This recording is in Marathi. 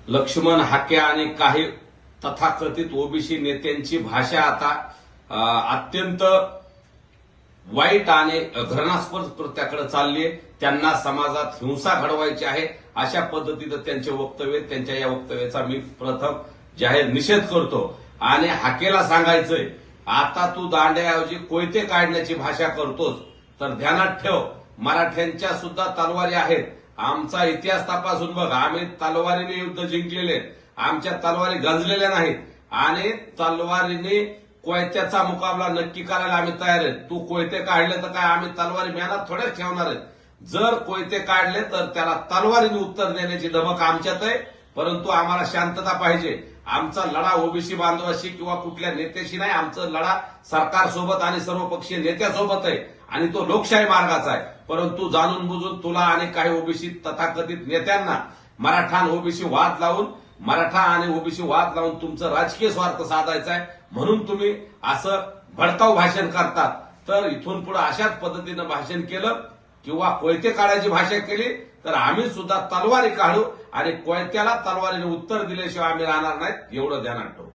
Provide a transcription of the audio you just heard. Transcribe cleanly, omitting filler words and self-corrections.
लक्ष्मण हाके आणि काही तथाकथित ओबीसी नेत्यांची भाषा आता अत्यंत वाईट आणि घृणास्पद त्याकडे चालली आहे। त्यांना समाजात हिंसा घडवायची आहे अशा पद्धतीचं त्यांचे वक्तव्य, त्यांच्या या वक्तव्याचा मी प्रथम जाहीर निषेध करतो। आणि हाकेला सांगायचंय, आता तू दांड्याऐवजी कोयते काढण्याची भाषा करतोस तर ध्यानात ठेव, मराठ्यांच्या सुद्धा तलवारी आहेत। आमचा इतिहास तपासून बघ, आम्ही तलवारीने युद्ध जिंकलेले, आमच्या तलवारी गंजलेल्या नाहीत आणि तलवारीने कोयत्याचा मुकाबला नक्की करायला आम्ही तयार आहेत। तू कोयते काढले तर काय आम्ही तलवारी मेहनत थोड्याच ठेवणार आहेत। जर कोयते काढले तर त्याला तलवारीने उत्तर देण्याची धमक आमच्यात आहे, परंतु आम्हाला शांतता पाहिजे। आमचा लढा ओबीसी बांधवाशी किंवा कुठल्या नेत्याशी नाही, आमचा लढा सरकारसोबत आणि सर्वपक्षीय नेत्यासोबत आहे आणि तो लोकशाही मार्गाचा आहे। परंतु जाणून बुजून तुला आणि काही ओबीसी तथाकथित नेत्यांना मराठा आणि ओबीसी वाद लावून तुमचं राजकीय स्वार्थ साधायचा आहे, म्हणून तुम्ही असं भडकाऊ भाषण करतात। तर इथून पुढे अशाच पद्धतीनं भाषण केलं किंवा कोयते काढायची भाषा केली तर आम्ही सुद्धा तलवारी काढू आणि कोयत्याला तलवारीने उत्तर दिल्याशिवाय आम्ही राहणार नाहीत, एवढं ध्यानात ठेवू।